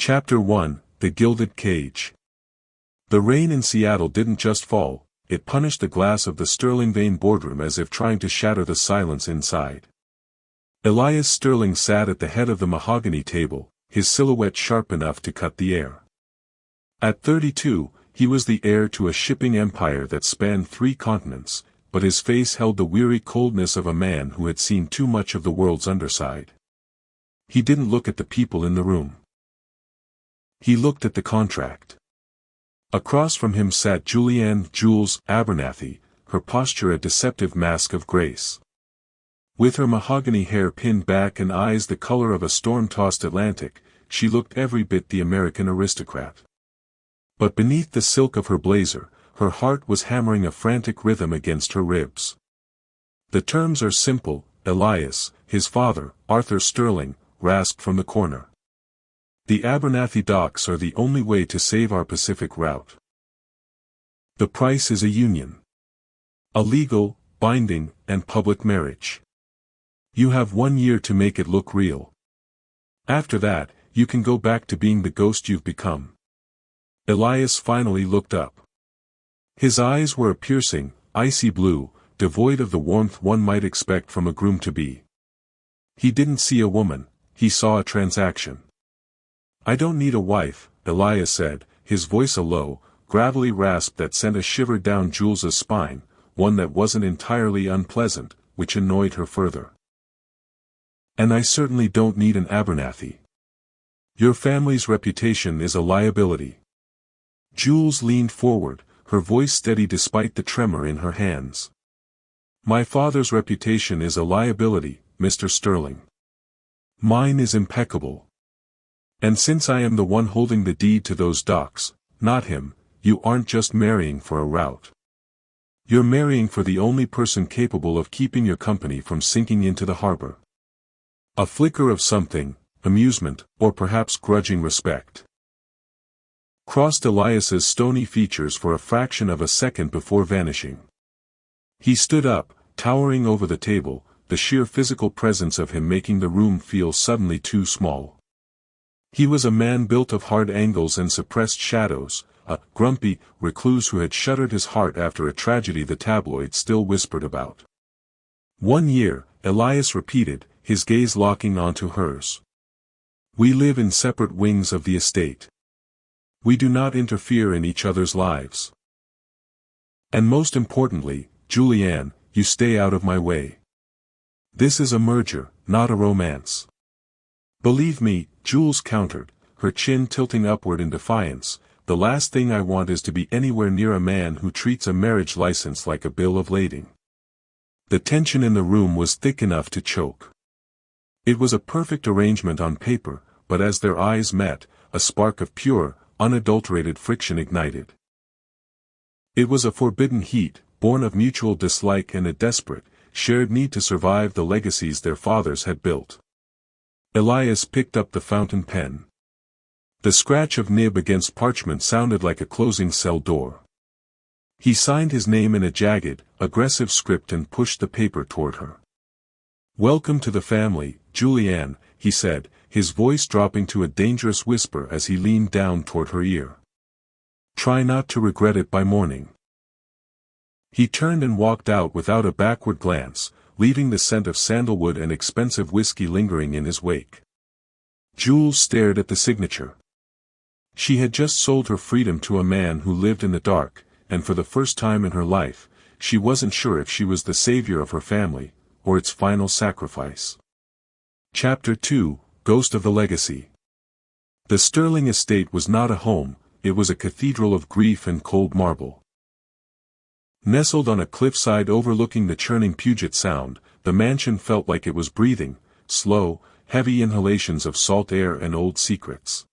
Chapter 1, The Gilded Cage. The rain in Seattle didn't just fall, it punished the glass of the Sterling Vane boardroom as if trying to shatter the silence inside. Elias Sterling sat at the head of the mahogany table, his silhouette sharp enough to cut the air. At 32, he was the heir to a shipping empire that spanned 3 continents, but his face held the weary coldness of a man who had seen too much of the world's underside. He didn't look at the people in the room. He looked at the contract. Across from him sat Julianne "Jules" Abernathy, her posture a deceptive mask of grace. With her mahogany hair pinned back and eyes the color of a storm-tossed Atlantic, she looked every bit the American aristocrat. But beneath the silk of her blazer, her heart was hammering a frantic rhythm against her ribs. "The terms are simple," Elias, his father, Arthur Sterling, rasped from the corner. "The Abernathy docks are the only way to save our Pacific route. The price is a union. A legal, binding, and public marriage. You have 1 year to make it look real. After that, you can go back to being the ghost you've become." Elias finally looked up. His eyes were a piercing, icy blue, devoid of the warmth one might expect from a groom-to-be. He didn't see a woman, he saw a transaction. "I don't need a wife," Elias said, his voice a low, gravelly rasp that sent a shiver down Jules's spine, one that wasn't entirely unpleasant, which annoyed her further. "And I certainly don't need an Abernathy. Your family's reputation is a liability." Jules leaned forward, her voice steady despite the tremor in her hands. "My father's reputation is a liability, Mr. Sterling. Mine is impeccable. And since I am the one holding the deed to those docks, not him, you aren't just marrying for a route. You're marrying for the only person capable of keeping your company from sinking into the harbor." A flicker of something, amusement, or perhaps grudging respect, crossed Elias's stony features for a fraction of a second before vanishing. He stood up, towering over the table, the sheer physical presence of him making the room feel suddenly too small. He was a man built of hard angles and suppressed shadows, a grumpy recluse who had shuttered his heart after a tragedy the tabloids still whispered about. 1 year, Elias repeated, his gaze locking onto hers. "We live in separate wings of the estate. We do not interfere in each other's lives. And most importantly, Julianne, you stay out of my way. This is a merger, not a romance." "Believe me," Jules countered, her chin tilting upward in defiance, "the last thing I want is to be anywhere near a man who treats a marriage license like a bill of lading." The tension in the room was thick enough to choke. It was a perfect arrangement on paper, but as their eyes met, a spark of pure, unadulterated friction ignited. It was a forbidden heat, born of mutual dislike and a desperate, shared need to survive the legacies their fathers had built. Elias picked up the fountain pen. The scratch of nib against parchment sounded like a closing cell door. He signed his name in a jagged, aggressive script and pushed the paper toward her. "Welcome to the family, Julianne," he said, his voice dropping to a dangerous whisper as he leaned down toward her ear. "Try not to regret it by morning." He turned and walked out without a backward glance, leaving the scent of sandalwood and expensive whiskey lingering in his wake. Jules stared at the signature. She had just sold her freedom to a man who lived in the dark, and for the first time in her life, she wasn't sure if she was the savior of her family, or its final sacrifice. Chapter 2, Ghost of the Legacy. The Sterling estate was not a home, it was a cathedral of grief and cold marble. Nestled on a cliffside overlooking the churning Puget Sound, the mansion felt like it was breathing, slow, heavy inhalations of salt air and old secrets.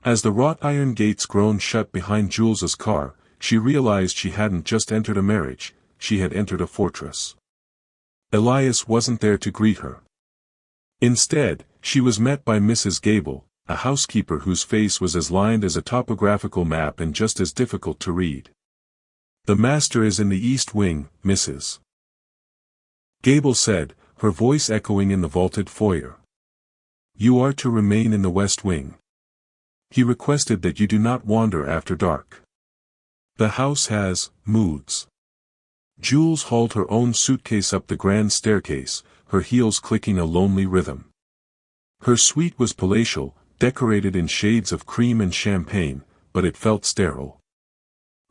As the wrought iron gates groaned shut behind Jules's car, she realized she hadn't just entered a marriage, she had entered a fortress. Elias wasn't there to greet her. Instead, she was met by Mrs. Gable, a housekeeper whose face was as lined as a topographical map and just as difficult to read. "The master is in the East Wing, Mrs. Gable said, her voice echoing in the vaulted foyer. "You are to remain in the West Wing. He requested that you do not wander after dark. The house has moods. Jules hauled her own suitcase up the grand staircase, her heels clicking a lonely rhythm. Her suite was palatial, decorated in shades of cream and champagne, but it felt sterile.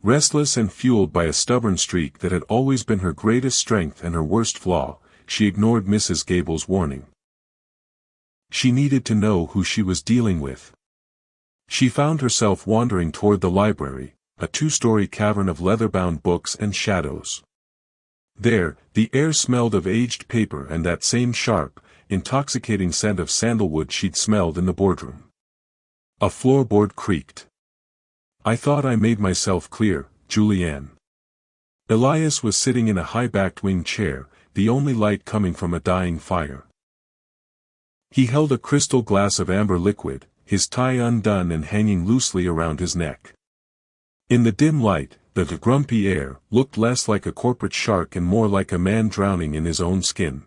Restless and fueled by a stubborn streak that had always been her greatest strength and her worst flaw, she ignored Mrs. Gable's warning. She needed to know who she was dealing with. She found herself wandering toward the library, a two-story cavern of leather-bound books and shadows. There, the air smelled of aged paper and that same sharp, intoxicating scent of sandalwood she'd smelled in the boardroom. A floorboard creaked. "I thought I made myself clear, Julianne." Elias was sitting in a high-backed wing chair, the only light coming from a dying fire. He held a crystal glass of amber liquid, his tie undone and hanging loosely around his neck. In the dim light, the grumpy air looked less like a corporate shark and more like a man drowning in his own skin.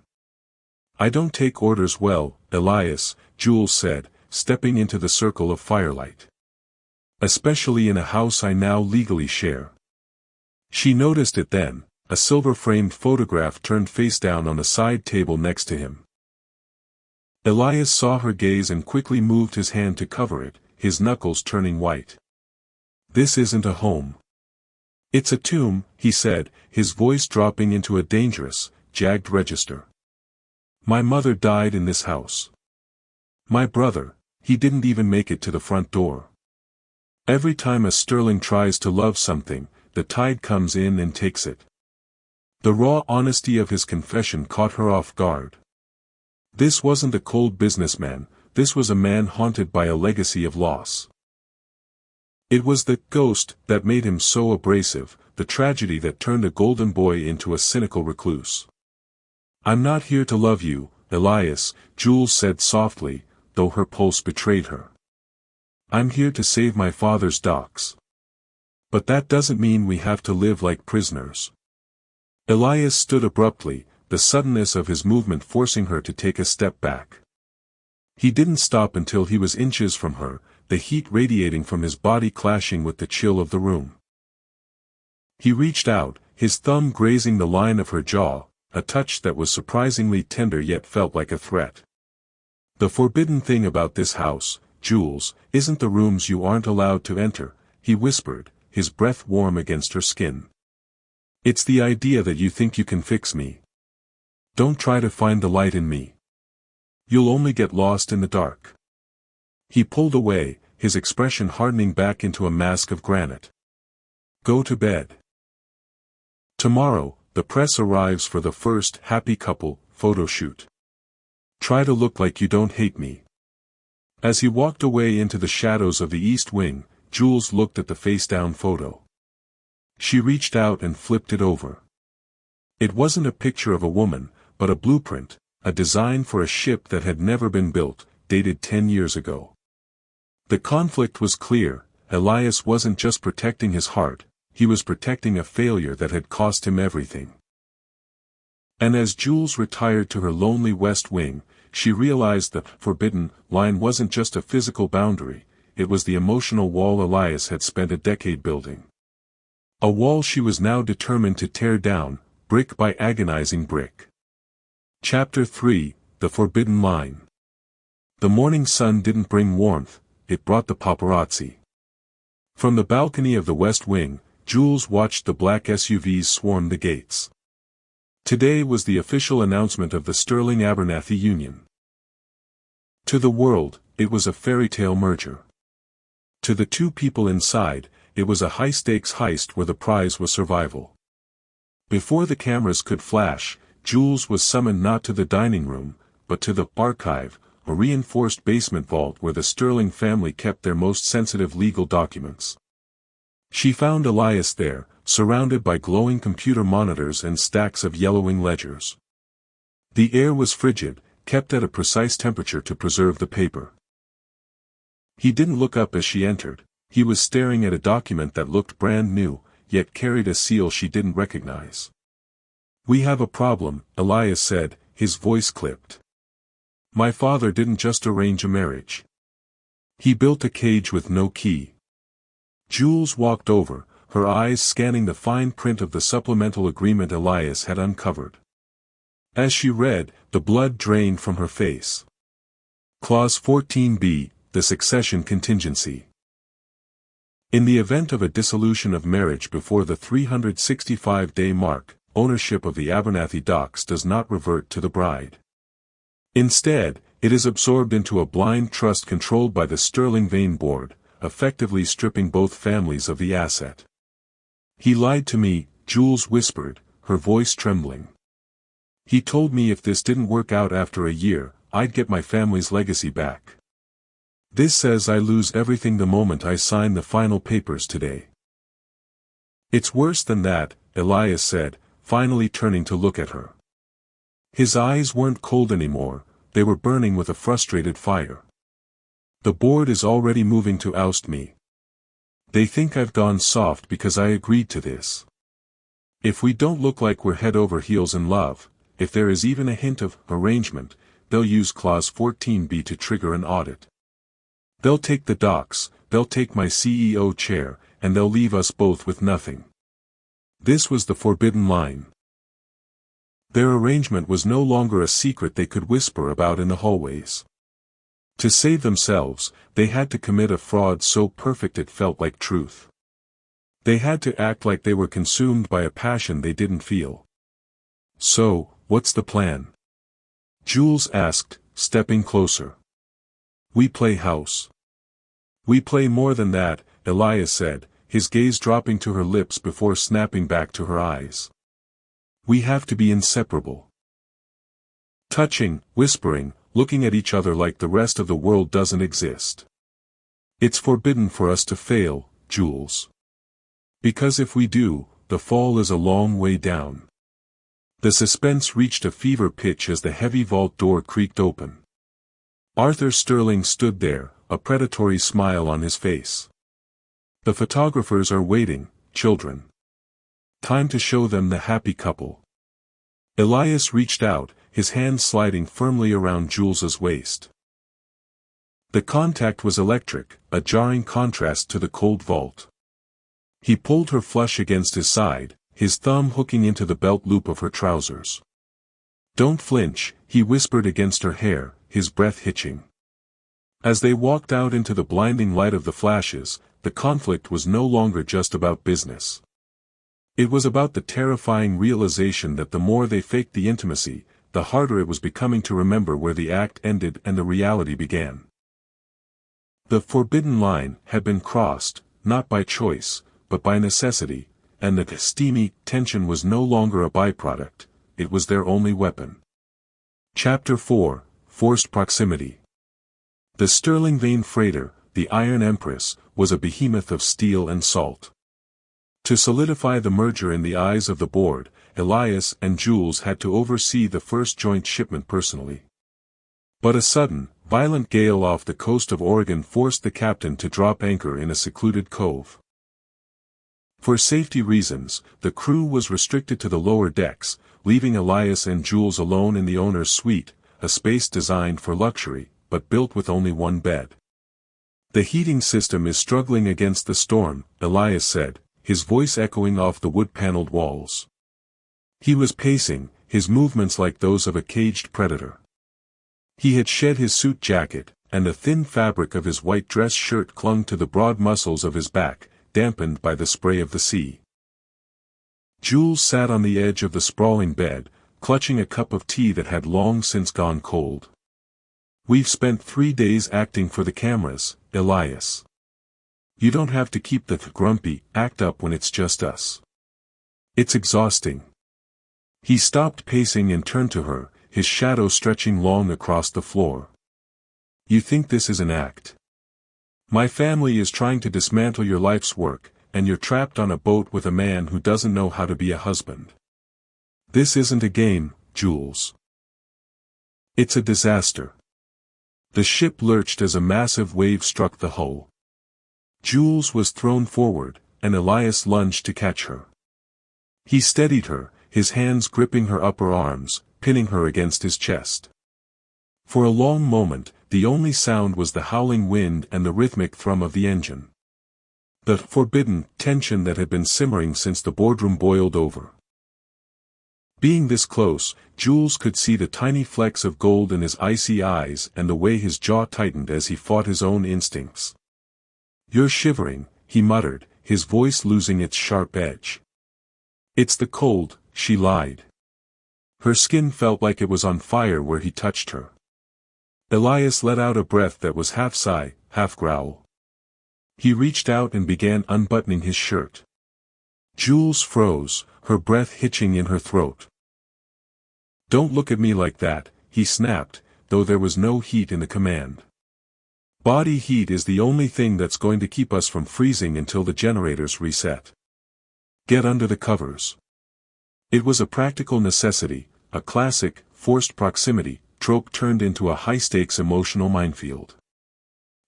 "I don't take orders well, Elias," Jules said, stepping into the circle of firelight. "Especially in a house I now legally share." She noticed it then, a silver-framed photograph turned face down on a side table next to him. Elias saw her gaze and quickly moved his hand to cover it, his knuckles turning white. "This isn't a home. It's a tomb," he said, his voice dropping into a dangerous, jagged register. "My mother died in this house. My brother, he didn't even make it to the front door. Every time a Sterling tries to love something, the tide comes in and takes it." The raw honesty of his confession caught her off guard. This wasn't a cold businessman, this was a man haunted by a legacy of loss. It was the ghost that made him so abrasive, the tragedy that turned a golden boy into a cynical recluse. "I'm not here to love you, Elias," Jules said softly, though her pulse betrayed her. "I'm here to save my father's docs. But that doesn't mean we have to live like prisoners." Elias stood abruptly, the suddenness of his movement forcing her to take a step back. He didn't stop until he was inches from her, the heat radiating from his body clashing with the chill of the room. He reached out, his thumb grazing the line of her jaw, a touch that was surprisingly tender yet felt like a threat. "The forbidden thing about this house, Jules, isn't the rooms you aren't allowed to enter," he whispered, his breath warm against her skin. "It's the idea that you think you can fix me. Don't try to find the light in me. You'll only get lost in the dark." He pulled away, his expression hardening back into a mask of granite. "Go to bed. Tomorrow, the press arrives for the first happy couple photo shoot. Try to look like you don't hate me." As he walked away into the shadows of the East Wing, Jules looked at the face-down photo. She reached out and flipped it over. It wasn't a picture of a woman, but a blueprint, a design for a ship that had never been built, dated 10 years ago. The conflict was clear. Elias wasn't just protecting his heart, he was protecting a failure that had cost him everything. And as Jules retired to her lonely West Wing, she realized that forbidden line wasn't just a physical boundary, it was the emotional wall Elias had spent a decade building. A wall she was now determined to tear down, brick by agonizing brick. Chapter 3, The Forbidden Line. The morning sun didn't bring warmth, it brought the paparazzi. From the balcony of the West Wing, Jules watched the black SUVs swarm the gates. Today was the official announcement of the Sterling Abernathy Union. To the world, it was a fairy tale merger. To the two people inside, it was a high-stakes heist where the prize was survival. Before the cameras could flash, Jules was summoned not to the dining room, but to the archive, a reinforced basement vault where the Sterling family kept their most sensitive legal documents. She found Elias there, surrounded by glowing computer monitors and stacks of yellowing ledgers. The air was frigid, kept at a precise temperature to preserve the paper. He didn't look up as she entered, he was staring at a document that looked brand new, yet carried a seal she didn't recognize. "We have a problem," Elias said, his voice clipped. "My father didn't just arrange a marriage. He built a cage with no key. Jules walked over, her eyes scanning the fine print of the supplemental agreement Elias had uncovered. As she read, the blood drained from her face. Clause 14b, the succession contingency. In the event of a dissolution of marriage before the 365-day mark, ownership of the Abernathy docks does not revert to the bride. Instead, it is absorbed into a blind trust controlled by the Sterling Vane Board, effectively stripping both families of the asset. He lied to me, Jules whispered, her voice trembling. He told me if this didn't work out after a year, I'd get my family's legacy back. This says I lose everything the moment I sign the final papers today. It's worse than that, Elias said, finally turning to look at her. His eyes weren't cold anymore, they were burning with a frustrated fire. The board is already moving to oust me. They think I've gone soft because I agreed to this. If we don't look like we're head over heels in love, if there is even a hint of arrangement, they'll use Clause 14b to trigger an audit. They'll take the docks, they'll take my CEO chair, and they'll leave us both with nothing. This was the forbidden line. Their arrangement was no longer a secret they could whisper about in the hallways. To save themselves, they had to commit a fraud so perfect it felt like truth. They had to act like they were consumed by a passion they didn't feel. So, what's the plan? Jules asked, stepping closer. We play house. We play more than that, Elias said, his gaze dropping to her lips before snapping back to her eyes. We have to be inseparable. Touching, whispering, looking at each other like the rest of the world doesn't exist. It's forbidden for us to fail, Jules. Because if we do, the fall is a long way down. The suspense reached a fever pitch as the heavy vault door creaked open. Arthur Sterling stood there, a predatory smile on his face. The photographers are waiting, children. Time to show them the happy couple. Elias reached out, his hand sliding firmly around Jules's waist. The contact was electric, a jarring contrast to the cold vault. He pulled her flush against his side, his thumb hooking into the belt loop of her trousers. Don't flinch, he whispered against her hair, his breath hitching. As they walked out into the blinding light of the flashes, the conflict was no longer just about business. It was about the terrifying realization that the more they faked the intimacy, the harder it was becoming to remember where the act ended and the reality began. The forbidden line had been crossed, not by choice, but by necessity, and the steamy tension was no longer a byproduct, it was their only weapon. Chapter 4, Forced Proximity. The Sterling Vane freighter, the Iron Empress, was a behemoth of steel and salt. To solidify the merger in the eyes of the board, Elias and Jules had to oversee the first joint shipment personally. But a sudden, violent gale off the coast of Oregon forced the captain to drop anchor in a secluded cove. For safety reasons, the crew was restricted to the lower decks, leaving Elias and Jules alone in the owner's suite, a space designed for luxury, but built with only one bed. The heating system is struggling against the storm, Elias said, his voice echoing off the wood-paneled walls. He was pacing, his movements like those of a caged predator. He had shed his suit jacket, and the thin fabric of his white dress shirt clung to the broad muscles of his back, dampened by the spray of the sea. Jules sat on the edge of the sprawling bed, clutching a cup of tea that had long since gone cold. We've spent 3 days acting for the cameras, Elias. You don't have to keep the grumpy act up when it's just us. It's exhausting. He stopped pacing and turned to her, his shadow stretching long across the floor. You think this is an act? My family is trying to dismantle your life's work, and you're trapped on a boat with a man who doesn't know how to be a husband. This isn't a game, Jules. It's a disaster. The ship lurched as a massive wave struck the hull. Jules was thrown forward, and Elias lunged to catch her. He steadied her, his hands gripping her upper arms, pinning her against his chest. For a long moment, the only sound was the howling wind and the rhythmic thrum of the engine. The forbidden tension that had been simmering since the boardroom boiled over. Being this close, Jules could see the tiny flecks of gold in his icy eyes and the way his jaw tightened as he fought his own instincts. "You're shivering," he muttered, his voice losing its sharp edge. "It's the cold," she lied. Her skin felt like it was on fire where he touched her. Elias let out a breath that was half sigh, half growl. He reached out and began unbuttoning his shirt. Jules froze, her breath hitching in her throat. "Don't look at me like that," he snapped, though there was no heat in the command. "Body heat is the only thing that's going to keep us from freezing until the generators reset. Get under the covers." It was a practical necessity, a classic, forced proximity, trope turned into a high-stakes emotional minefield.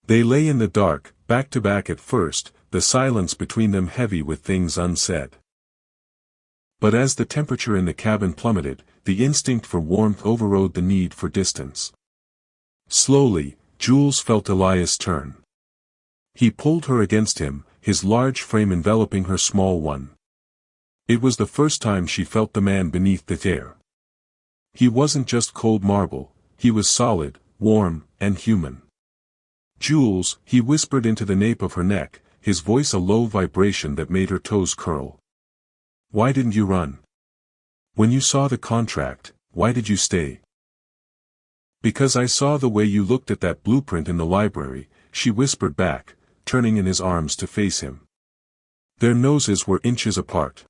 They lay in the dark, back to back at first, the silence between them heavy with things unsaid. But as the temperature in the cabin plummeted, the instinct for warmth overrode the need for distance. Slowly, Jules felt Elias turn. He pulled her against him, his large frame enveloping her small one. It was the first time she felt the man beneath the hair. He wasn't just cold marble, he was solid, warm, and human. "Jules," he whispered into the nape of her neck, his voice a low vibration that made her toes curl. "Why didn't you run? When you saw the contract, why did you stay?" "Because I saw the way you looked at that blueprint in the library," she whispered back, turning in his arms to face him. Their noses were inches apart.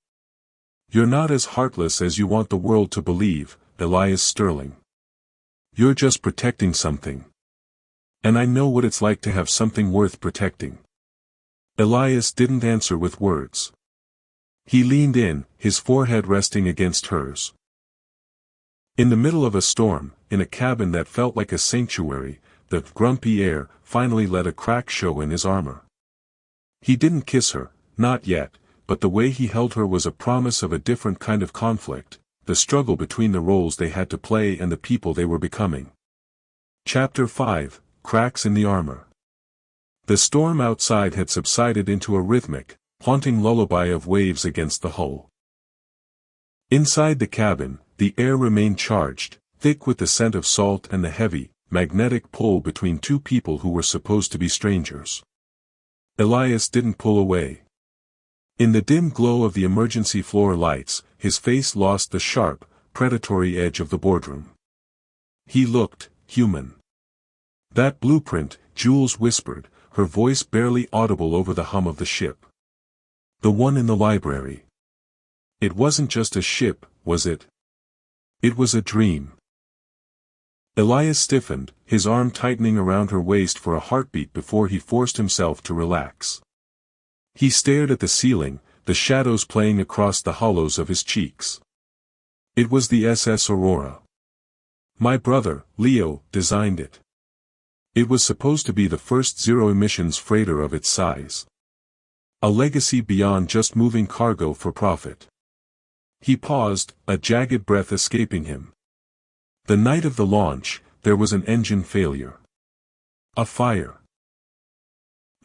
"You're not as heartless as you want the world to believe, Elias Sterling. You're just protecting something. And I know what it's like to have something worth protecting." Elias didn't answer with words. He leaned in, his forehead resting against hers. In the middle of a storm, in a cabin that felt like a sanctuary, the grumpy air finally let a crack show in his armor. He didn't kiss her, not yet, but the way he held her was a promise of a different kind of conflict, the struggle between the roles they had to play and the people they were becoming. Chapter 5, Cracks in the Armor. The storm outside had subsided into a rhythmic, haunting lullaby of waves against the hull. Inside the cabin, the air remained charged, thick with the scent of salt and the heavy, magnetic pull between two people who were supposed to be strangers. Elias didn't pull away. In the dim glow of the emergency floor lights, his face lost the sharp, predatory edge of the boardroom. He looked human. "That blueprint," Jules whispered, her voice barely audible over the hum of the ship. "The one in the library. It wasn't just a ship, was it? It was a dream." Elias stiffened, his arm tightening around her waist for a heartbeat before he forced himself to relax. He stared at the ceiling, the shadows playing across the hollows of his cheeks. It was the SS Aurora. "My brother, Leo, designed it. It was supposed to be the first zero-emissions freighter of its size. A legacy beyond just moving cargo for profit." He paused, a jagged breath escaping him. The night of the launch, there was an engine failure. A fire.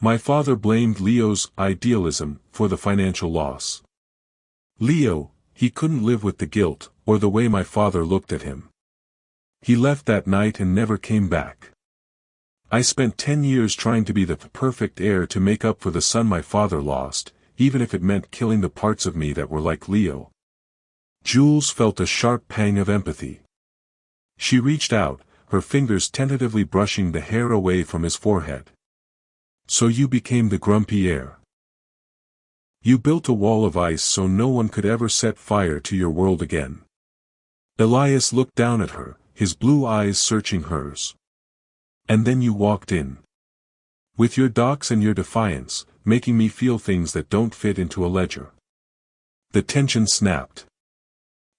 My father blamed Leo's idealism for the financial loss. Leo, he couldn't live with the guilt, or the way my father looked at him. He left that night and never came back. I spent 10 years trying to be the perfect heir to make up for the son my father lost, even if it meant killing the parts of me that were like Leo. Jules felt a sharp pang of empathy. She reached out, her fingers tentatively brushing the hair away from his forehead. "So you became the grumpy heir. You built a wall of ice so no one could ever set fire to your world again." Elias looked down at her, his blue eyes searching hers. "And then you walked in. With your docs and your defiance, making me feel things that don't fit into a ledger." The tension snapped.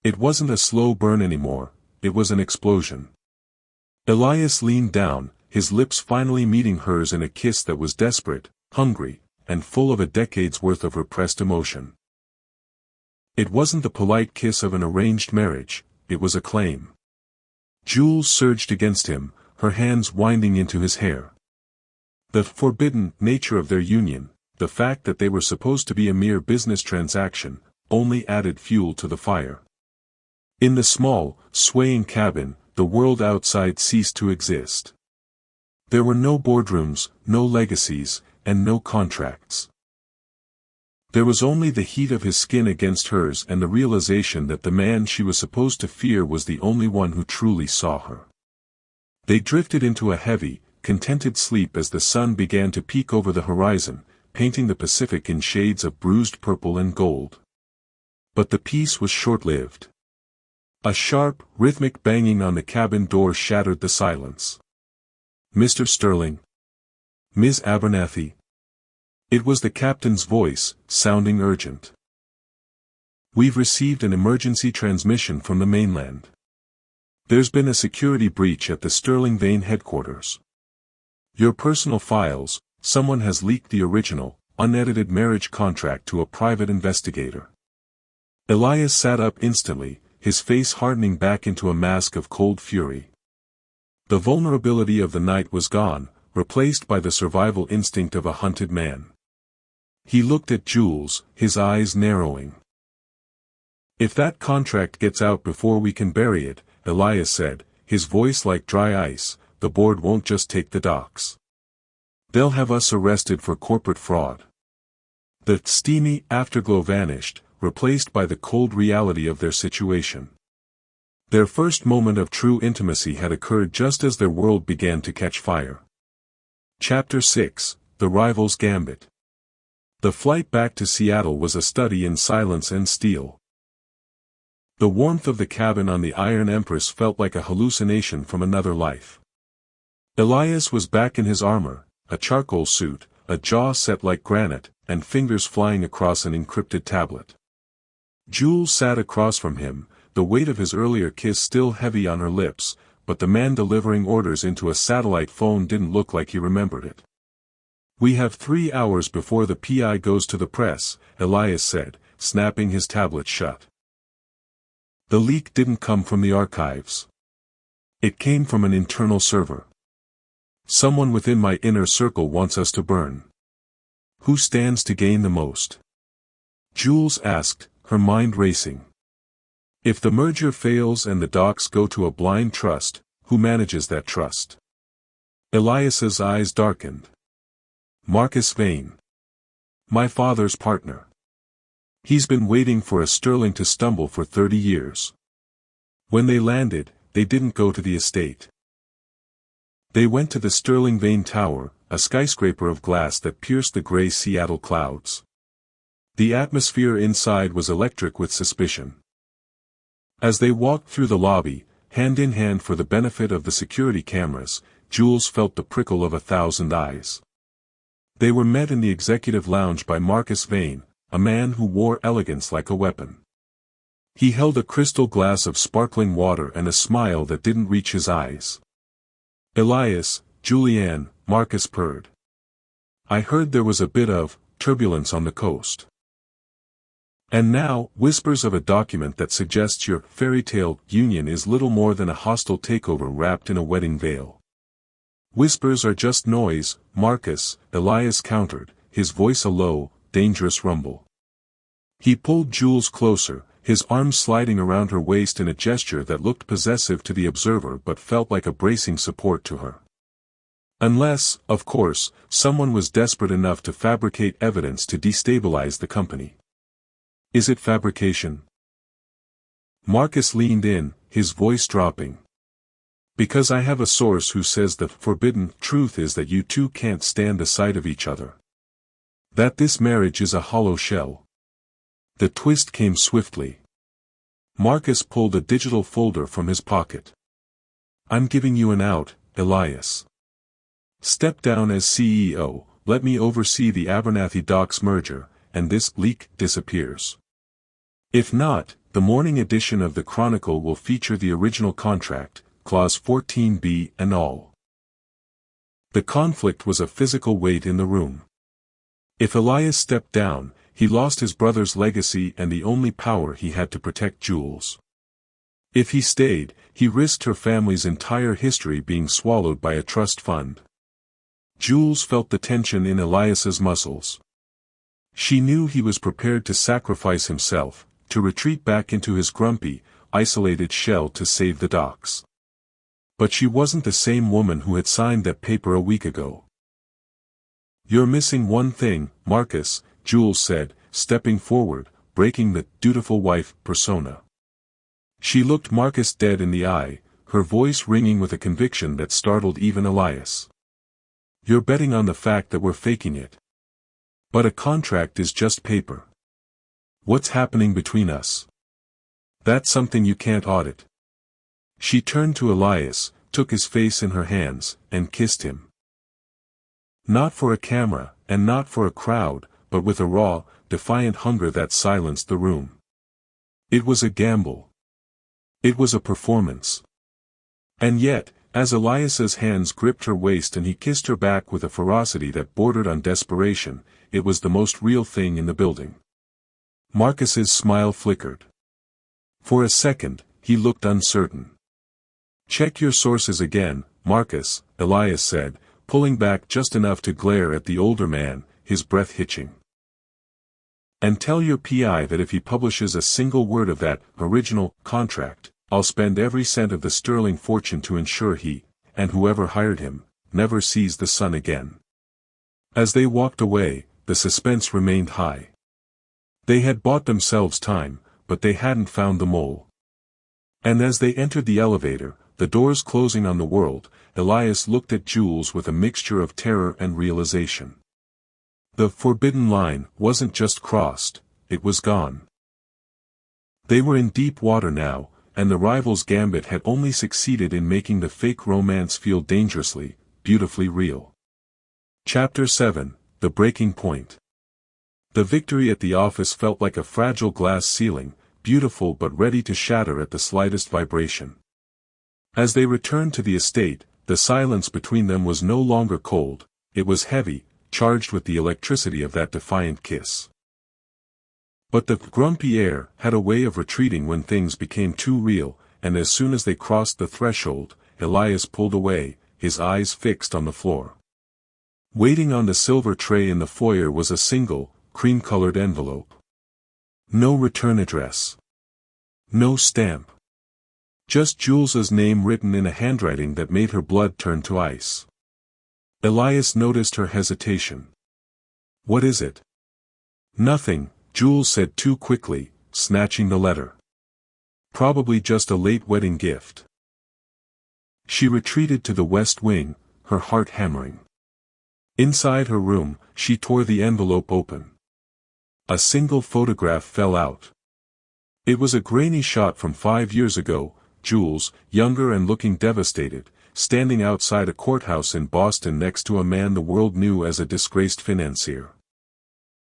It wasn't a slow burn anymore, it was an explosion. Elias leaned down, his lips finally meeting hers in a kiss that was desperate, hungry, and full of a decade's worth of repressed emotion. It wasn't the polite kiss of an arranged marriage, it was a claim. Jules surged against him, her hands winding into his hair. The forbidden nature of their union, the fact that they were supposed to be a mere business transaction, only added fuel to the fire. In the small, swaying cabin, the world outside ceased to exist. There were no boardrooms, no legacies, and no contracts. There was only the heat of his skin against hers and the realization that the man she was supposed to fear was the only one who truly saw her. They drifted into a heavy, contented sleep as the sun began to peek over the horizon, painting the Pacific in shades of bruised purple and gold. But the peace was short-lived. A sharp, rhythmic banging on the cabin door shattered the silence. "Mr. Sterling? Ms. Abernathy?" It was the captain's voice, sounding urgent. "We've received an emergency transmission from the mainland. There's been a security breach at the Sterling Vane headquarters. Your personal files, someone has leaked the original, unedited marriage contract to a private investigator." Elias sat up instantly, his face hardening back into a mask of cold fury. The vulnerability of the night was gone, replaced by the survival instinct of a hunted man. He looked at Jules, his eyes narrowing. "If that contract gets out before we can bury it," Elias said, his voice like dry ice, "the board won't just take the docks. They'll have us arrested for corporate fraud." The steamy afterglow vanished, replaced by the cold reality of their situation. Their first moment of true intimacy had occurred just as their world began to catch fire. Chapter 6, The Rival's Gambit. The flight back to Seattle was a study in silence and steel. The warmth of the cabin on the Iron Empress felt like a hallucination from another life. Elias was back in his armor, a charcoal suit, a jaw set like granite, and fingers flying across an encrypted tablet. Jules sat across from him, the weight of his earlier kiss still heavy on her lips, but the man delivering orders into a satellite phone didn't look like he remembered it. "We have 3 hours before the PI goes to the press," Elias said, snapping his tablet shut. "The leak didn't come from the archives. It came from an internal server. Someone within my inner circle wants us to burn. Who stands to gain the most?" Jules asked, her mind racing. "If the merger fails and the docs go to a blind trust, who manages that trust?" Elias's eyes darkened. "Marcus Vane. My father's partner. He's been waiting for a Sterling to stumble for 30 years. When they landed, they didn't go to the estate. They went to the Sterling Vane Tower, a skyscraper of glass that pierced the gray Seattle clouds. The atmosphere inside was electric with suspicion. As they walked through the lobby, hand in hand for the benefit of the security cameras, Jules felt the prickle of 1,000 eyes. They were met in the executive lounge by Marcus Vane, a man who wore elegance like a weapon. He held a crystal glass of sparkling water and a smile that didn't reach his eyes. "Elias, Julianne," Marcus purred. "I heard there was a bit of turbulence on the coast. And now, whispers of a document that suggests your fairy-tale union is little more than a hostile takeover wrapped in a wedding veil." "Whispers are just noise, Marcus," Elias countered, his voice a low, dangerous rumble. He pulled Jules closer, his arms sliding around her waist in a gesture that looked possessive to the observer but felt like a bracing support to her. Unless, of course, someone was desperate enough to fabricate evidence to destabilize the company. "Is it fabrication?" Marcus leaned in, his voice dropping. "Because I have a source who says the forbidden truth is that you two can't stand the sight of each other. That this marriage is a hollow shell." The twist came swiftly. Marcus pulled a digital folder from his pocket. "I'm giving you an out, Elias. Step down as CEO, let me oversee the Abernathy Docs merger, and this leak disappears. If not, the morning edition of the Chronicle will feature the original contract, Clause 14b and all." The conflict was a physical weight in the room. If Elias stepped down, he lost his brother's legacy and the only power he had to protect Jules. If he stayed, he risked her family's entire history being swallowed by a trust fund. Jules felt the tension in Elias's muscles. She knew he was prepared to sacrifice himself, to retreat back into his grumpy, isolated shell to save the docks. But she wasn't the same woman who had signed that paper a week ago. "You're missing one thing, Marcus," Jules said, stepping forward, breaking the dutiful wife persona. She looked Marcus dead in the eye, her voice ringing with a conviction that startled even Elias. "You're betting on the fact that we're faking it. But a contract is just paper. What's happening between us? That's something you can't audit." She turned to Elias, took his face in her hands, and kissed him. Not for a camera, and not for a crowd, but with a raw, defiant hunger that silenced the room. It was a gamble. It was a performance. And yet, as Elias's hands gripped her waist and he kissed her back with a ferocity that bordered on desperation, it was the most real thing in the building. Marcus's smile flickered. For a second, he looked uncertain. "Check your sources again, Marcus," Elias said, pulling back just enough to glare at the older man, his breath hitching. "And tell your PI that if he publishes a single word of that original contract, I'll spend every cent of the sterling fortune to ensure he, and whoever hired him, never sees the sun again." As they walked away, the suspense remained high. They had bought themselves time, but they hadn't found the mole. And as they entered the elevator, the doors closing on the world, Elias looked at Jules with a mixture of terror and realization. The forbidden line wasn't just crossed, it was gone. They were in deep water now, and the rival's gambit had only succeeded in making the fake romance feel dangerously, beautifully real. Chapter 7, The Breaking Point. The victory at the office felt like a fragile glass ceiling, beautiful but ready to shatter at the slightest vibration. As they returned to the estate, the silence between them was no longer cold, it was heavy, charged with the electricity of that defiant kiss. But the grumpy air had a way of retreating when things became too real, and as soon as they crossed the threshold, Elias pulled away, his eyes fixed on the floor. Waiting on the silver tray in the foyer was a single, cream-colored envelope. No return address. No stamp. Just Jules's name written in a handwriting that made her blood turn to ice. Elias noticed her hesitation. "What is it?" "Nothing," Jules said too quickly, snatching the letter. "Probably just a late wedding gift." She retreated to the west wing, her heart hammering. Inside her room, she tore the envelope open. A single photograph fell out. It was a grainy shot from 5 years ago, Jules, younger and looking devastated, standing outside a courthouse in Boston next to a man the world knew as a disgraced financier.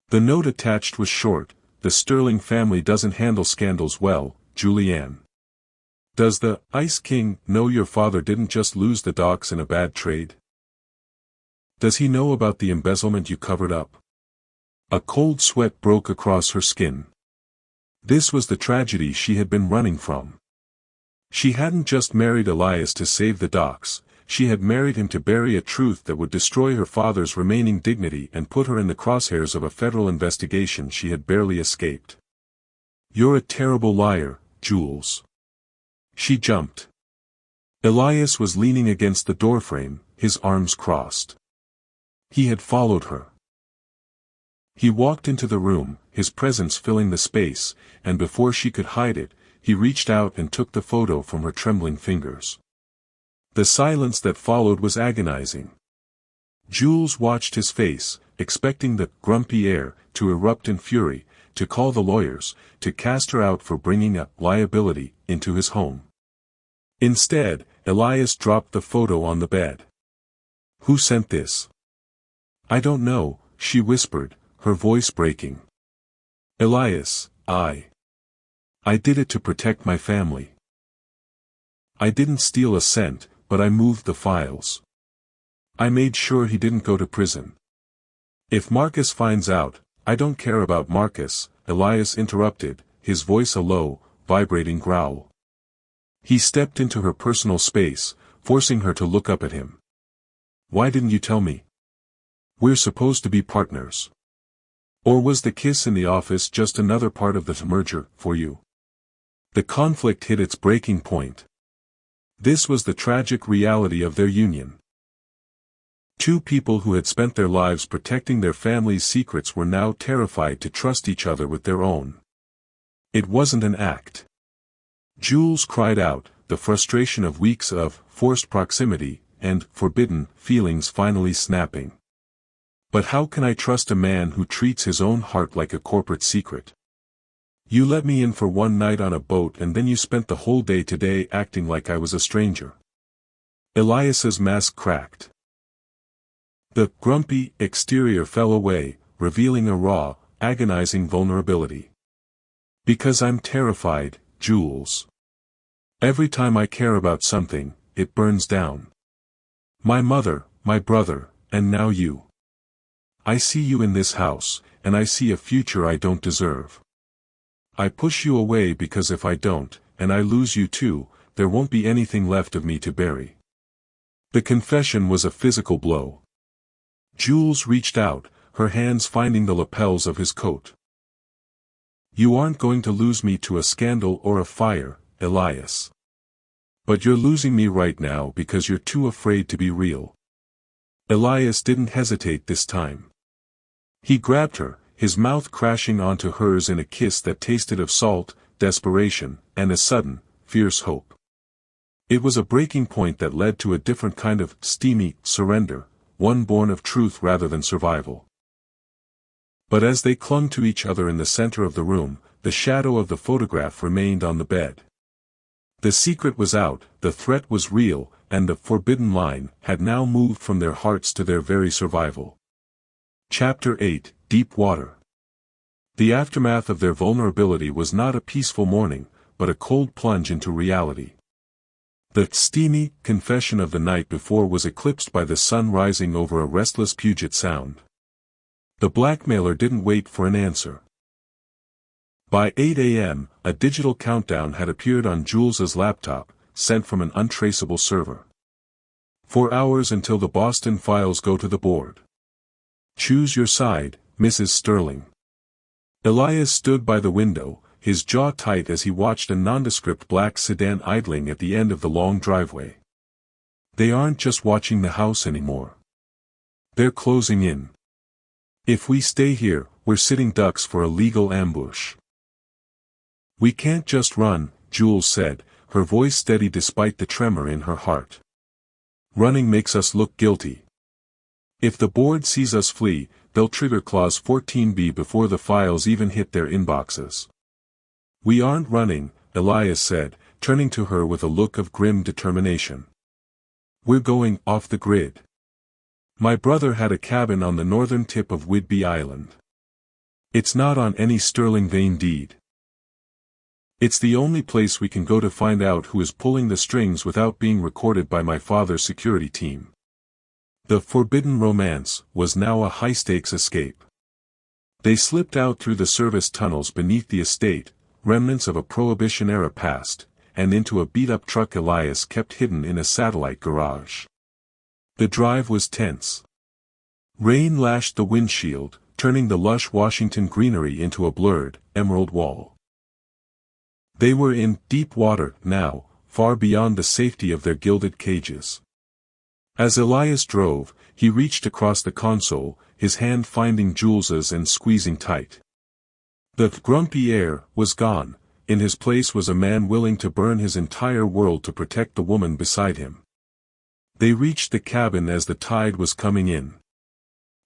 The note attached was short: "The Sterling family doesn't handle scandals well, Julianne. Does the Ice King know your father didn't just lose the docks in a bad trade? Does he know about the embezzlement you covered up?" A cold sweat broke across her skin. This was the tragedy she had been running from. She hadn't just married Elias to save the docks, she had married him to bury a truth that would destroy her father's remaining dignity and put her in the crosshairs of a federal investigation she had barely escaped. "You're a terrible liar, Jules." She jumped. Elias was leaning against the doorframe, his arms crossed. He had followed her. He walked into the room, his presence filling the space, and before she could hide it, he reached out and took the photo from her trembling fingers. The silence that followed was agonizing. Jules watched his face, expecting the grumpy air to erupt in fury, to call the lawyers, to cast her out for bringing a liability into his home. Instead, Elias dropped the photo on the bed. "Who sent this?" "I don't know," she whispered, her voice breaking. "Elias, I did it to protect my family. I didn't steal a cent, but I moved the files. I made sure he didn't go to prison. If Marcus finds out, I don't care about Marcus," Elias interrupted, his voice a low, vibrating growl. He stepped into her personal space, forcing her to look up at him. Why didn't you tell me? We're supposed to be partners. Or was the kiss in the office just another part of the merger, for you? The conflict hit its breaking point. This was the tragic reality of their union. Two people who had spent their lives protecting their family's secrets were now terrified to trust each other with their own. It wasn't an act. Jules cried out, the frustration of weeks of forced proximity and forbidden feelings finally snapping. But how can I trust a man who treats his own heart like a corporate secret? You let me in for one night on a boat and then you spent the whole day today acting like I was a stranger. Elias's mask cracked. The grumpy exterior fell away, revealing a raw, agonizing vulnerability. Because I'm terrified, Jules. Every time I care about something, it burns down. My mother, my brother, and now you. I see you in this house, and I see a future I don't deserve. I push you away because if I don't, and I lose you too, there won't be anything left of me to bury. The confession was a physical blow. Jules reached out, her hands finding the lapels of his coat. You aren't going to lose me to a scandal or a fire, Elias. But you're losing me right now because you're too afraid to be real. Elias didn't hesitate this time. He grabbed her, his mouth crashing onto hers in a kiss that tasted of salt, desperation, and a sudden, fierce hope. It was a breaking point that led to a different kind of steamy surrender, one born of truth rather than survival. But as they clung to each other in the center of the room, the shadow of the photograph remained on the bed. The secret was out, the threat was real, and the forbidden line had now moved from their hearts to their very survival. Chapter 8, Deep Water. The aftermath of their vulnerability was not a peaceful morning, but a cold plunge into reality. The steamy confession of the night before was eclipsed by the sun rising over a restless Puget Sound. The blackmailer didn't wait for an answer. By 8 a.m., a digital countdown had appeared on Jules's laptop, sent from an untraceable server. 4 hours until the Boston files go to the board. Choose your side, Mrs. Sterling. Elias stood by the window, his jaw tight as he watched a nondescript black sedan idling at the end of the long driveway. They aren't just watching the house anymore. They're closing in. If we stay here, we're sitting ducks for a legal ambush. We can't just run, Jules said, her voice steady despite the tremor in her heart. Running makes us look guilty. If the board sees us flee, they'll trigger Clause 14b before the files even hit their inboxes. We aren't running, Elias said, turning to her with a look of grim determination. We're going off the grid. My brother had a cabin on the northern tip of Whidbey Island. It's not on any Sterling Vane deed. It's the only place we can go to find out who is pulling the strings without being recorded by my father's security team. The forbidden romance was now a high-stakes escape. They slipped out through the service tunnels beneath the estate, remnants of a Prohibition-era past, and into a beat-up truck Elias kept hidden in a satellite garage. The drive was tense. Rain lashed the windshield, turning the lush Washington greenery into a blurred, emerald wall. They were in deep water now, far beyond the safety of their gilded cages. As Elias drove, he reached across the console, his hand finding Jules's and squeezing tight. The grumpy air was gone, in his place was a man willing to burn his entire world to protect the woman beside him. They reached the cabin as the tide was coming in.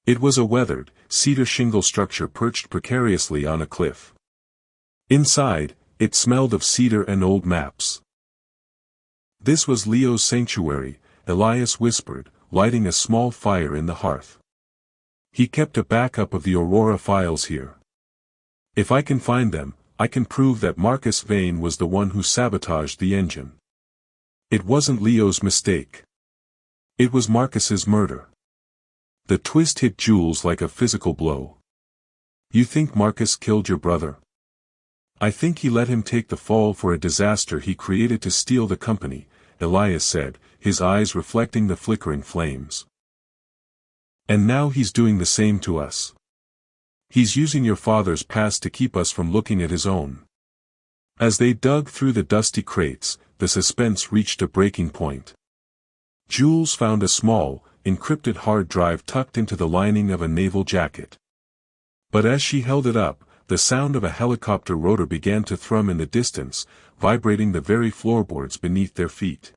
It was a weathered, cedar shingle structure perched precariously on a cliff. Inside, it smelled of cedar and old maps. This was Leo's sanctuary, Elias whispered, lighting a small fire in the hearth. He kept a backup of the Aurora files here. If I can find them, I can prove that Marcus Vane was the one who sabotaged the engine. It wasn't Leo's mistake. It was Marcus's murder. The twist hit Jules like a physical blow. You think Marcus killed your brother? I think he let him take the fall for a disaster he created to steal the company, Elias said, his eyes reflecting the flickering flames. And now he's doing the same to us. He's using your father's past to keep us from looking at his own. As they dug through the dusty crates, the suspense reached a breaking point. Jules found a small, encrypted hard drive tucked into the lining of a naval jacket. But as she held it up, the sound of a helicopter rotor began to thrum in the distance, vibrating the very floorboards beneath their feet.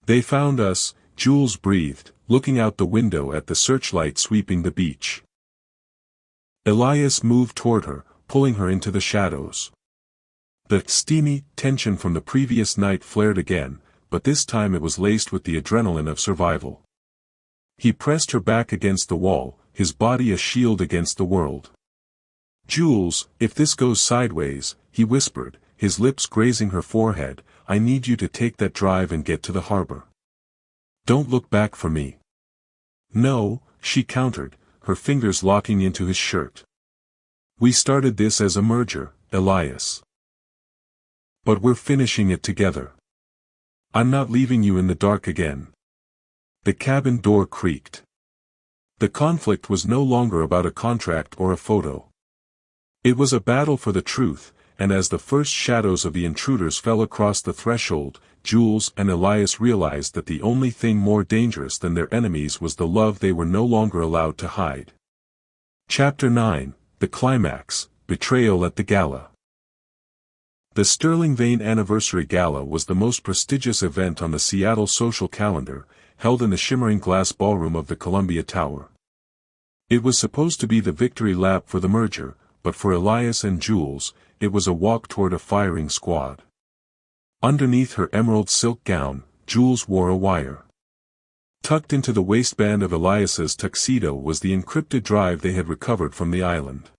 They found us, Jules breathed, looking out the window at the searchlight sweeping the beach. Elias moved toward her, pulling her into the shadows. The steamy tension from the previous night flared again, but this time it was laced with the adrenaline of survival. He pressed her back against the wall, his body a shield against the world. Jules, if this goes sideways, he whispered, his lips grazing her forehead, I need you to take that drive and get to the harbor. Don't look back for me. No, she countered, her fingers locking into his shirt. We started this as a merger, Elias. But we're finishing it together. I'm not leaving you in the dark again. The cabin door creaked. The conflict was no longer about a contract or a photo. It was a battle for the truth, and as the first shadows of the intruders fell across the threshold, Jules and Elias realized that the only thing more dangerous than their enemies was the love they were no longer allowed to hide. Chapter 9, The Climax, Betrayal at the Gala. The Sterling Vane Anniversary Gala was the most prestigious event on the Seattle social calendar, held in the shimmering glass ballroom of the Columbia Tower. It was supposed to be the victory lap for the merger, but for Elias and Jules, it was a walk toward a firing squad. Underneath her emerald silk gown, Jules wore a wire. Tucked into the waistband of Elias's tuxedo was the encrypted drive they had recovered from the island.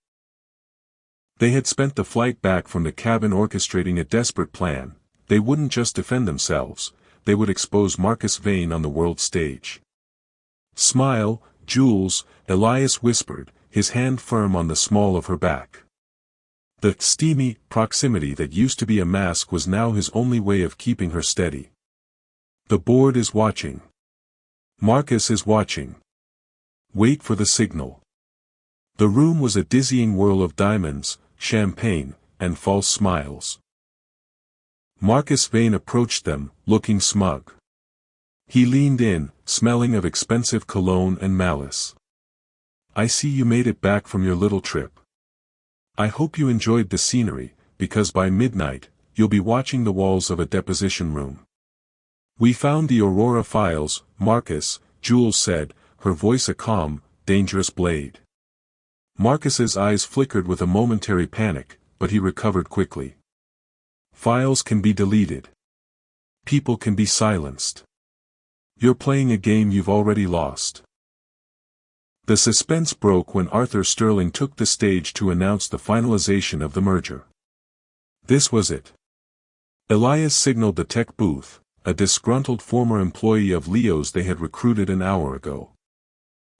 They had spent the flight back from the cabin orchestrating a desperate plan. They wouldn't just defend themselves, they would expose Marcus Vane on the world stage. Smile, Jules, Elias whispered, his hand firm on the small of her back. The steamy proximity that used to be a mask was now his only way of keeping her steady. The board is watching. Marcus is watching. Wait for the signal. The room was a dizzying whirl of diamonds, champagne, and false smiles. Marcus Vane approached them, looking smug. He leaned in, smelling of expensive cologne and malice. I see you made it back from your little trip. I hope you enjoyed the scenery, because by midnight, you'll be watching the walls of a deposition room. We found the Aurora files, Marcus, Jules said, her voice a calm, dangerous blade. Marcus's eyes flickered with a momentary panic, but he recovered quickly. Files can be deleted. People can be silenced. You're playing a game you've already lost. The suspense broke when Arthur Sterling took the stage to announce the finalization of the merger. This was it. Elias signaled the tech booth, a disgruntled former employee of Leo's they had recruited an hour ago.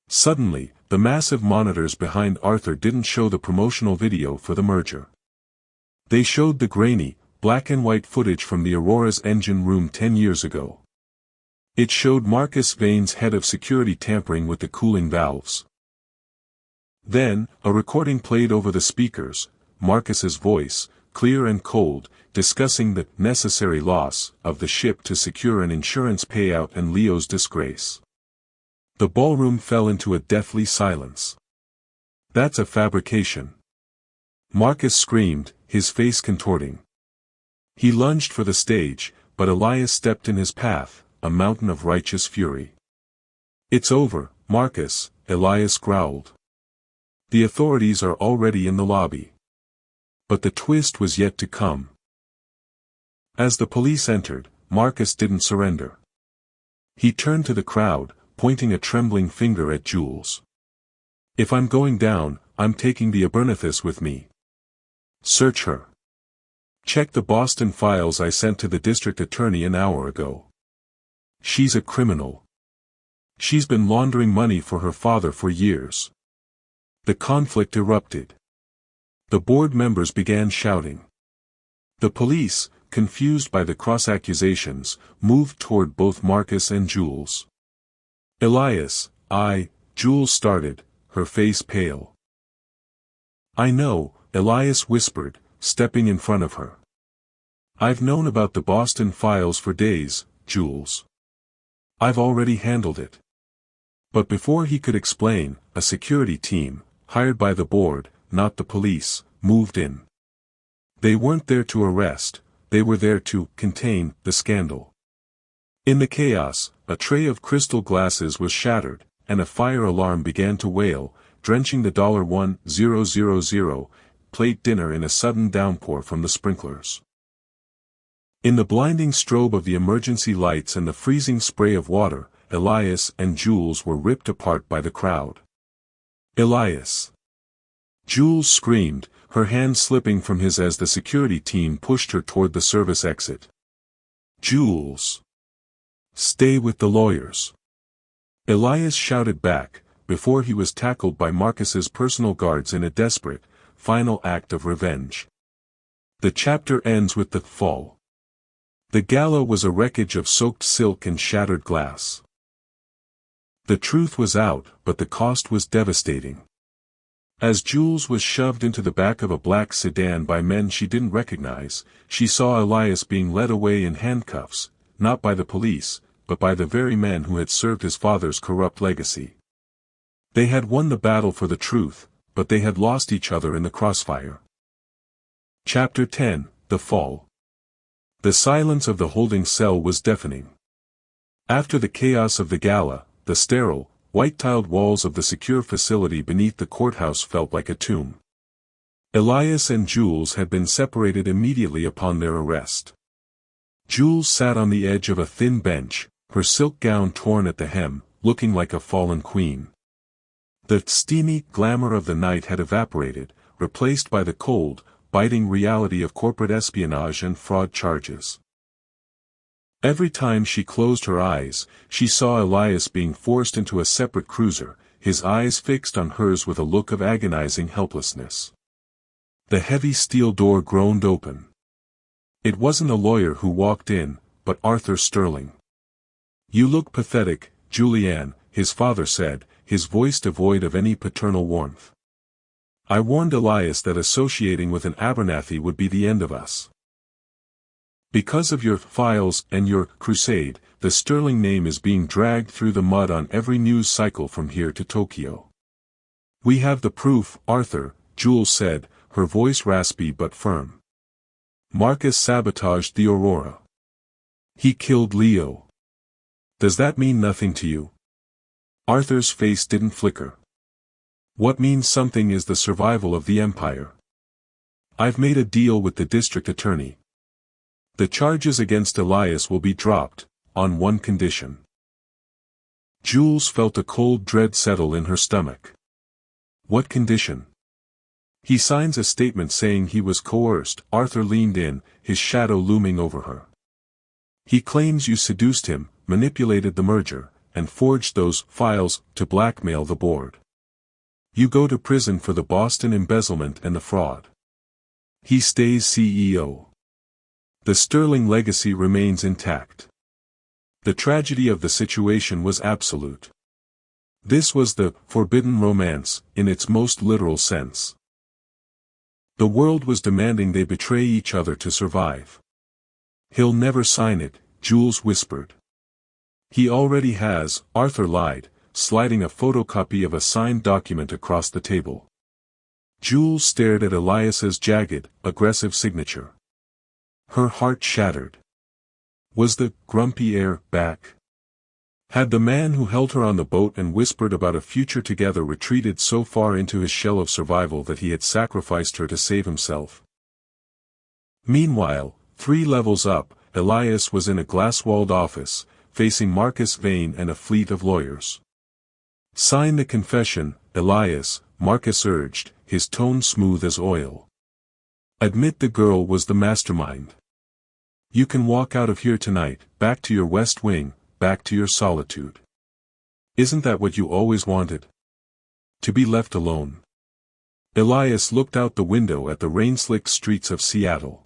Suddenly, the massive monitors behind Arthur didn't show the promotional video for the merger. They showed the grainy, black and white footage from the Aurora's engine room 10 years ago. It showed Marcus Vane's head of security tampering with the cooling valves. Then, a recording played over the speakers, Marcus's voice, clear and cold, discussing the necessary loss of the ship to secure an insurance payout and Leo's disgrace. The ballroom fell into a deathly silence. That's a fabrication. Marcus screamed, his face contorting. He lunged for the stage, but Elias stepped in his path, a mountain of righteous fury. It's over, Marcus, Elias growled. The authorities are already in the lobby. But the twist was yet to come. As the police entered, Marcus didn't surrender. He turned to the crowd, pointing a trembling finger at Jules. If I'm going down, I'm taking the Immersive with me. Search her. Check the Boston files I sent to the district attorney an hour ago. She's a criminal. She's been laundering money for her father for years. The conflict erupted. The board members began shouting. The police, confused by the cross-accusations, moved toward both Marcus and Jules. Elias, Jules started, her face pale. I know, Elias whispered, stepping in front of her. I've known about the Boston files for days, Jules. I've already handled it. But before he could explain, a security team, hired by the board, not the police, moved in. They weren't there to arrest, they were there to contain the scandal. In the chaos, a tray of crystal glasses was shattered, and a fire alarm began to wail, drenching the $1000 plate dinner in a sudden downpour from the sprinklers. In the blinding strobe of the emergency lights and the freezing spray of water, Elias and Jules were ripped apart by the crowd. Elias! Jules screamed, her hand slipping from his as the security team pushed her toward the service exit. Jules! Stay with the lawyers! Elias shouted back, before he was tackled by Marcus's personal guards in a desperate, final act of revenge. The chapter ends with the fall. The gala was a wreckage of soaked silk and shattered glass. The truth was out, but the cost was devastating. As Jules was shoved into the back of a black sedan by men she didn't recognize, she saw Elias being led away in handcuffs, not by the police, but by the very men who had served his father's corrupt legacy. They had won the battle for the truth, but they had lost each other in the crossfire. Chapter 10, The Fall. The silence of the holding cell was deafening. After the chaos of the gala, the sterile, white-tiled walls of the secure facility beneath the courthouse felt like a tomb. Elias and Jules had been separated immediately upon their arrest. Jules sat on the edge of a thin bench, her silk gown torn at the hem, looking like a fallen queen. The steamy glamour of the night had evaporated, replaced by the cold, biting reality of corporate espionage and fraud charges. Every time she closed her eyes, she saw Elias being forced into a separate cruiser, his eyes fixed on hers with a look of agonizing helplessness. The heavy steel door groaned open. It wasn't a lawyer who walked in, but Arthur Sterling. You look pathetic, Julianne, his father said, his voice devoid of any paternal warmth. I warned Elias that associating with an Abernathy would be the end of us. Because of your files and your crusade, the Sterling name is being dragged through the mud on every news cycle from here to Tokyo. We have the proof, Arthur, Jules said, her voice raspy but firm. Marcus sabotaged the Aurora. He killed Leo. Does that mean nothing to you? Arthur's face didn't flicker. What means something is the survival of the Empire. I've made a deal with the district attorney. The charges against Elias will be dropped, on one condition. Jules felt a cold dread settle in her stomach. What condition? He signs a statement saying he was coerced. Arthur leaned in, his shadow looming over her. He claims you seduced him, manipulated the merger, and forged those files to blackmail the board. You go to prison for the Boston embezzlement and the fraud. He stays CEO. The Sterling legacy remains intact. The tragedy of the situation was absolute. This was the forbidden romance, in its most literal sense. The world was demanding they betray each other to survive. He'll never sign it, Jules whispered. He already has, Arthur lied, sliding a photocopy of a signed document across the table. Jules stared at Elias's jagged, aggressive signature. Her heart shattered. Was the grumpy heir back? Had the man who held her on the boat and whispered about a future together retreated so far into his shell of survival that he had sacrificed her to save himself? Meanwhile, 3 levels up, Elias was in a glass-walled office, facing Marcus Vane and a fleet of lawyers. Sign the confession, Elias, Marcus urged, his tone smooth as oil. Admit the girl was the mastermind. You can walk out of here tonight, back to your West Wing, back to your solitude. Isn't that what you always wanted? To be left alone. Elias looked out the window at the rain-slicked streets of Seattle.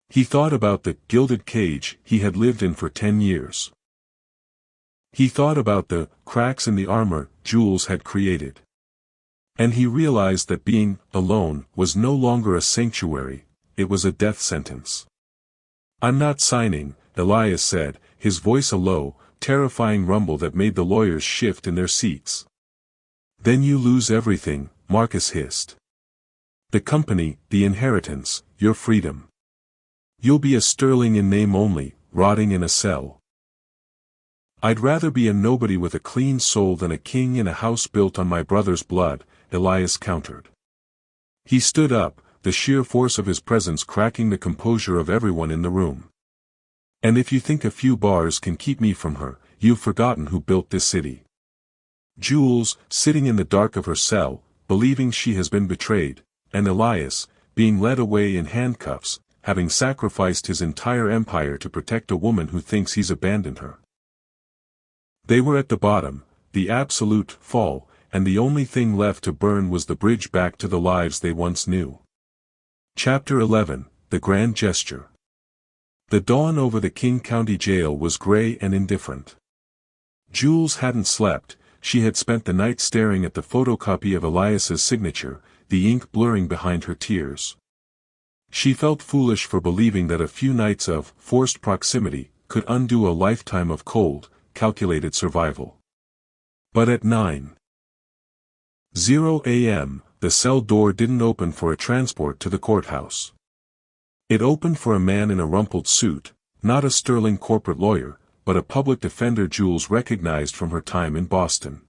He thought about the gilded cage he had lived in for 10 years. He thought about the cracks in the armor Jules had created. And he realized that being alone was no longer a sanctuary, it was a death sentence. "I'm not signing," Elias said, his voice a low, terrifying rumble that made the lawyers shift in their seats. "Then you lose everything," Marcus hissed. "The company, the inheritance, your freedom. You'll be a sterling in name only, rotting in a cell." "I'd rather be a nobody with a clean soul than a king in a house built on my brother's blood," Elias countered. He stood up, the sheer force of his presence cracking the composure of everyone in the room. "And if you think a few bars can keep me from her, you've forgotten who built this city." Jules, sitting in the dark of her cell, believing she has been betrayed, and Elias, being led away in handcuffs, having sacrificed his entire empire to protect a woman who thinks he's abandoned her. They were at the bottom, the absolute fall, and the only thing left to burn was the bridge back to the lives they once knew. Chapter 11, The Grand Gesture. The dawn over the King County Jail was gray and indifferent. Jules hadn't slept, she had spent the night staring at the photocopy of Elias's signature, the ink blurring behind her tears. She felt foolish for believing that a few nights of forced proximity could undo a lifetime of cold, calculated survival. But at 9:00 a.m., the cell door didn't open for a transport to the courthouse. It opened for a man in a rumpled suit, not a sterling corporate lawyer, but a public defender Jules recognized from her time in Boston.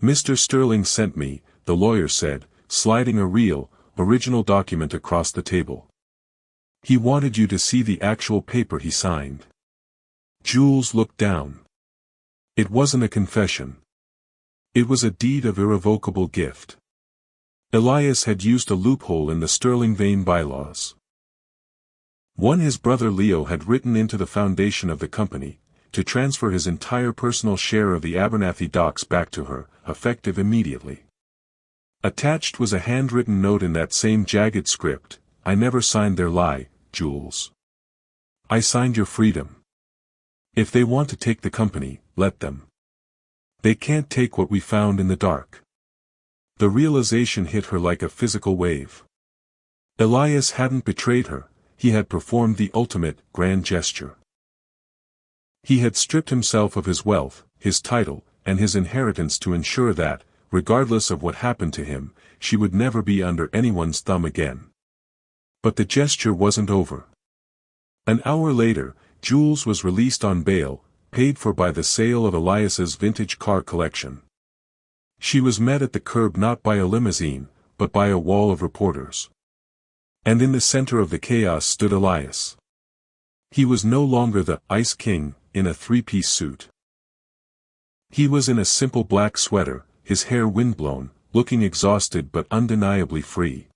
"Mr. Sterling sent me," the lawyer said, sliding a real, original document across the table. "He wanted you to see the actual paper he signed." Jules looked down. It wasn't a confession. It was a deed of irrevocable gift. Elias had used a loophole in the Sterling Vane bylaws. One his brother Leo had written into the foundation of the company, to transfer his entire personal share of the Abernathy docks back to her, effective immediately. Attached was a handwritten note in that same jagged script: "I never signed their lie, Jules. I signed your freedom. If they want to take the company, let them. They can't take what we found in the dark." The realization hit her like a physical wave. Elias hadn't betrayed her, he had performed the ultimate, grand gesture. He had stripped himself of his wealth, his title, and his inheritance to ensure that, regardless of what happened to him, she would never be under anyone's thumb again. But the gesture wasn't over. An hour later, Jules was released on bail, paid for by the sale of Elias's vintage car collection. She was met at the curb not by a limousine, but by a wall of reporters. And in the center of the chaos stood Elias. He was no longer the Ice King, in a three-piece suit. He was in a simple black sweater, his hair windblown, looking exhausted but undeniably free.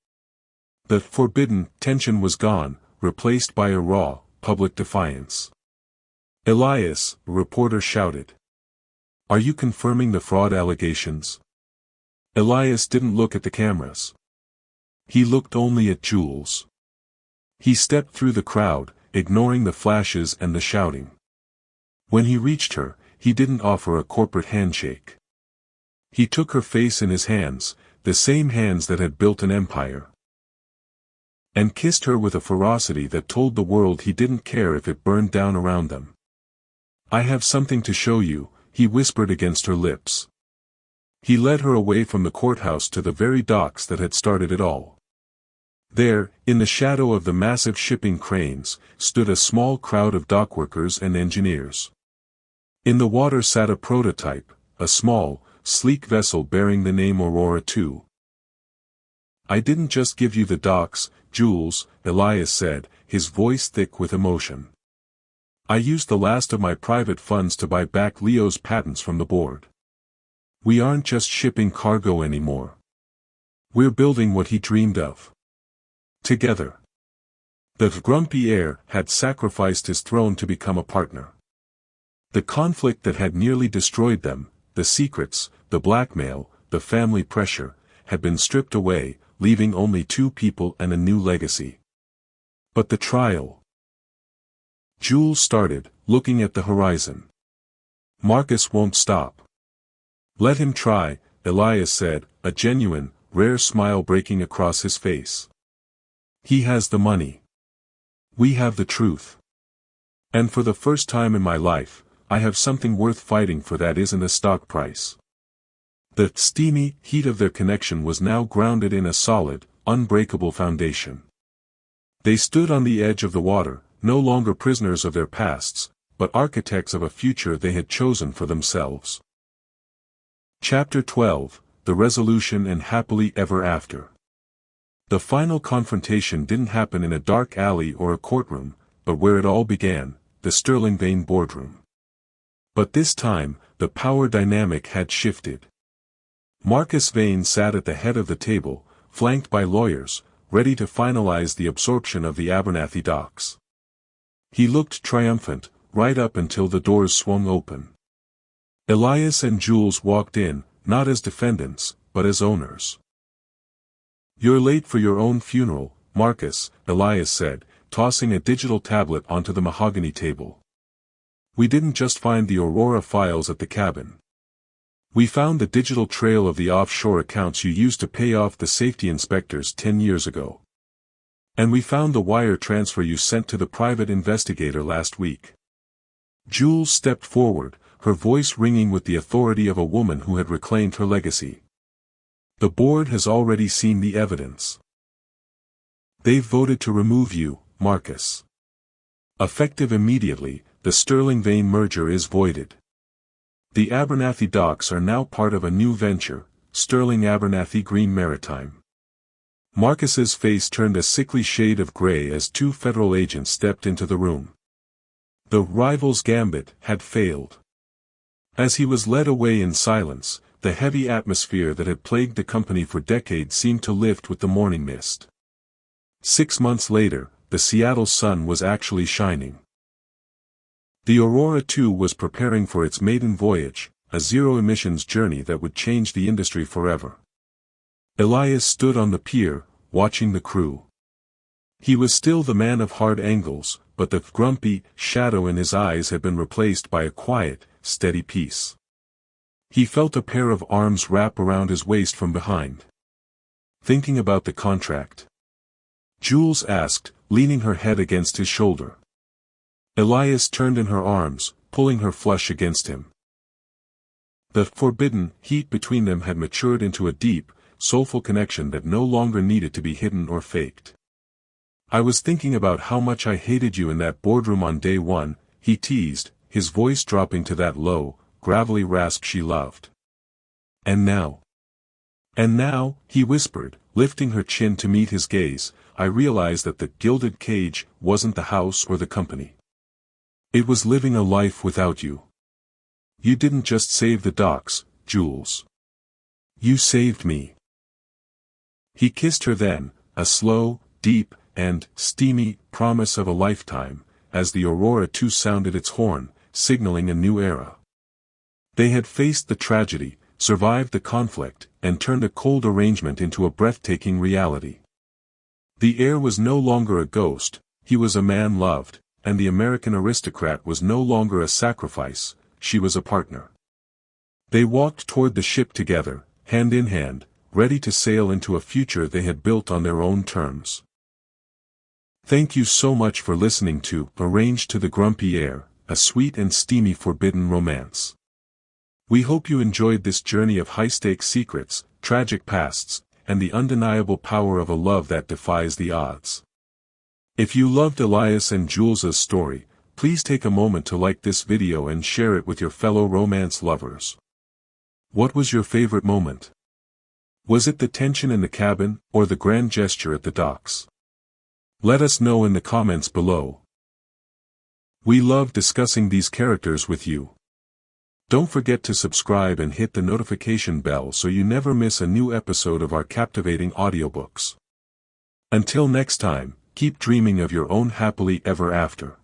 The forbidden tension was gone, replaced by a raw, public defiance. "Elias," a reporter shouted. "Are you confirming the fraud allegations?" Elias didn't look at the cameras. He looked only at Jules. He stepped through the crowd, ignoring the flashes and the shouting. When he reached her, he didn't offer a corporate handshake. He took her face in his hands, the same hands that had built an empire. And kissed her with a ferocity that told the world he didn't care if it burned down around them. "I have something to show you," he whispered against her lips. He led her away from the courthouse to the very docks that had started it all. There, in the shadow of the massive shipping cranes, stood a small crowd of dockworkers and engineers. In the water sat a prototype, a small, sleek vessel bearing the name Aurora II. "I didn't just give you the docks, Jules," Elias said, his voice thick with emotion. "I used the last of my private funds to buy back Leo's patents from the board. We aren't just shipping cargo anymore. We're building what he dreamed of. Together." The grumpy heir had sacrificed his throne to become a partner. The conflict that had nearly destroyed them, the secrets, the blackmail, the family pressure, had been stripped away, leaving only two people and a new legacy. But the trial. Jules started, looking at the horizon. Marcus won't stop. Let him try, Elias said, a genuine, rare smile breaking across his face. He has the money. We have the truth. And for the first time in my life, I have something worth fighting for that isn't a stock price. The steamy heat of their connection was now grounded in a solid, unbreakable foundation. They stood on the edge of the water, no longer prisoners of their pasts, but architects of a future they had chosen for themselves. Chapter 12, The Resolution and Happily Ever After. The final confrontation didn't happen in a dark alley or a courtroom, but where it all began, the Sterling Vane boardroom. But this time, the power dynamic had shifted. Marcus Vane sat at the head of the table, flanked by lawyers, ready to finalize the absorption of the Abernathy docks. He looked triumphant, right up until the doors swung open. Elias and Jules walked in, not as defendants, but as owners. "You're late for your own funeral, Marcus," Elias said, tossing a digital tablet onto the mahogany table. "We didn't just find the Aurora files at the cabin. We found the digital trail of the offshore accounts you used to pay off the safety inspectors 10 years ago. And we found the wire transfer you sent to the private investigator last week." Jules stepped forward, her voice ringing with the authority of a woman who had reclaimed her legacy. "The board has already seen the evidence. They've voted to remove you, Marcus. Effective immediately, the Sterling Vane merger is voided. The Abernathy docks are now part of a new venture, Sterling Abernathy Green Maritime." Marcus's face turned a sickly shade of gray as two federal agents stepped into the room. The rival's gambit had failed. As he was led away in silence, the heavy atmosphere that had plagued the company for decades seemed to lift with the morning mist. 6 months later, the Seattle sun was actually shining. The Aurora 2 was preparing for its maiden voyage, a zero-emissions journey that would change the industry forever. Elias stood on the pier, watching the crew. He was still the man of hard angles, but the grumpy shadow in his eyes had been replaced by a quiet, steady peace. He felt a pair of arms wrap around his waist from behind. "Thinking about the contract?" Jules asked, leaning her head against his shoulder. Elias turned in her arms, pulling her flush against him. The forbidden heat between them had matured into a deep, soulful connection that no longer needed to be hidden or faked. "I was thinking about how much I hated you in that boardroom on day one," he teased, his voice dropping to that low, gravelly rasp she loved. "And now?" "And now," he whispered, lifting her chin to meet his gaze, "I realized that the gilded cage wasn't the house or the company. It was living a life without you. You didn't just save the docks, Jules. You saved me." He kissed her then, a slow, deep, and steamy promise of a lifetime, as the Aurora 2 sounded its horn, signaling a new era. They had faced the tragedy, survived the conflict, and turned a cold arrangement into a breathtaking reality. The heir was no longer a ghost, he was a man loved, and the American aristocrat was no longer a sacrifice, she was a partner. They walked toward the ship together, hand in hand, ready to sail into a future they had built on their own terms. Thank you so much for listening to Arranged to the Grumpy Air, a sweet and steamy forbidden romance. We hope you enjoyed this journey of high-stakes secrets, tragic pasts, and the undeniable power of a love that defies the odds. If you loved Elias and Jules' story, please take a moment to like this video and share it with your fellow romance lovers. What was your favorite moment? Was it the tension in the cabin, or the grand gesture at the docks? Let us know in the comments below. We love discussing these characters with you. Don't forget to subscribe and hit the notification bell so you never miss a new episode of our captivating audiobooks. Until next time, keep dreaming of your own happily ever after.